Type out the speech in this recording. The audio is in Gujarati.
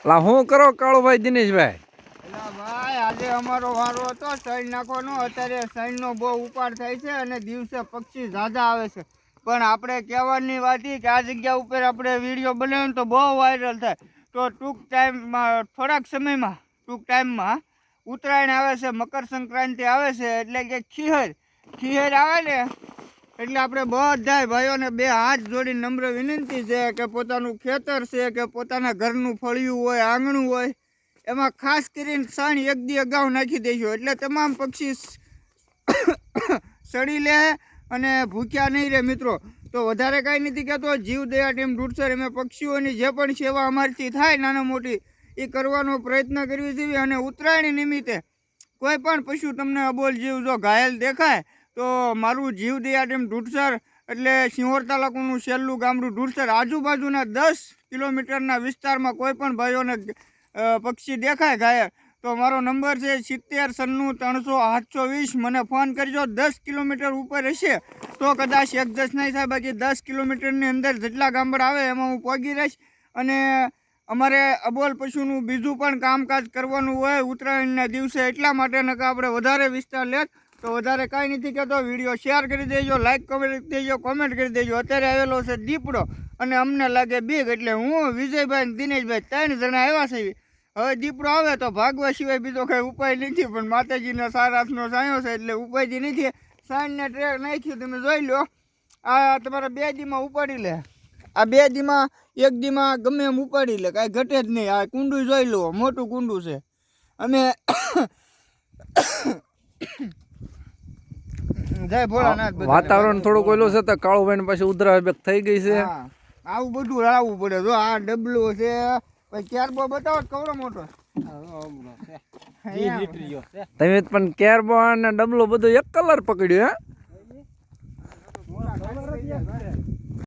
લા હું કરો કાળુભાઈ દિનેશભાઈ? ભાઈ આજે અમારો વારો હતો સૈન નાખવાનો. અત્યારે સૈનનો બહુ ઉપાડ થાય છે અને દિવસે પક્ષી ઝાઝા આવે છે. પણ આપણે કહેવાની વાત કે આ જગ્યા ઉપર આપણે વિડીયો બનાવીને તો બહુ વાયરલ થાય. તો ટૂંક ટાઈમમાં થોડાક સમયમાં ટૂંક ટાઈમમાં ઉત્તરાયણ આવે છે, મકર સંક્રાંતિ આવે છે, એટલે કે ખીહેર આવે ને એટલે આપણે બધા ભાઈઓને બે હાથ જોડી નમ્ર વિનંતી છે કે પોતાનું ખેતર છે કે પોતાના ઘરનું ફળિયું હોય, આંગણું હોય, એમાં ખાસ કરીને સણ એક દી અગાઉ નાખી દઈશું એટલે તમામ પક્ષી સડી લે અને ભૂખ્યા નહીં રહે મિત્રો. તો વધારે કાંઈ નથી કહેતો. જીવદયા ટીમ રૂટસર અમે પક્ષીઓની જે પણ સેવા અમારીથી થાય નાના મોટી એ કરવાનો પ્રયત્ન કરવી જોઈએ. અને ઉત્તરાયણ નિમિત્તે કોઈ પણ પશુ તમને અબોલ જીવ જો ઘાયલ દેખાય તો મારું જીવદયા ટીમ રૂટસર એટલે સિંહોર તાલુકાનું છેલ્લું ગામડું રૂટસર આજુબાજુના 10 કિલોમીટરના વિસ્તારમાં કોઈ પણ ભાઈઓને પક્ષી દેખાય ઘાયલ તો મારો નંબર છે 70 96 300 720. મને ફોન કરજો. 10 કિલોમીટર ઉપર હશે તો કદાચ એડજસ્ટ નહીં થાય, બાકી 10 કિલોમીટરની અંદર જેટલા ગામડા આવે એમાં હું પહોંચી રહીશ. અને અમારે અબોલ પશુનું બીજું પણ કામકાજ કરવાનું હોય ઉત્તરાયણના દિવસે, એટલા માટે નકા આપણે વધારે વિસ્તાર લેત તો વધારે કાંઈ નથી કહેતો. વિડીયો શેર કરી દેજો, લાઇક કરી દેજો, કોમેન્ટ કરી દેજો. અત્યારે આવેલો છે દીપડો અને અમને લાગે બીક એટલે હું વિજયભાઈ અને દિનેશભાઈ 3 જણા આવ્યા છે. હવે દીપડો આવે તો ભાગવા સિવાય બીજો કંઈ ઉપાય નથી, પણ માતાજીનો સારાથનો સાયો છે એટલે ઉપાયથી નથી. સાંજને ટ્રેક નાખ્યું તમે જોઈ લો. આ તમારા 2 દીમાં ઉપાડી લે, આ 2 દીમાં 1 દીમાં ગમે એમ ઉપાડી લે, કાંઈ ઘટે જ નહીં. આ કુંડું જોઈ લો, મોટું કુંડું છે. અમે જય ભોળાનાથ. વાતાવરણ થોડુંક ઓલું છે તો કાળુભાઈ પાસે ઉધરા બેક થઈ ગઈ છે. આવું બધું લાવવું પડે. જો આ ડબલું છે, પછી કેરબો બતાવો કવડો મોટો. તમે પણ કેરબો અને ડબલો બધું એક કલર પકડ્યો હે?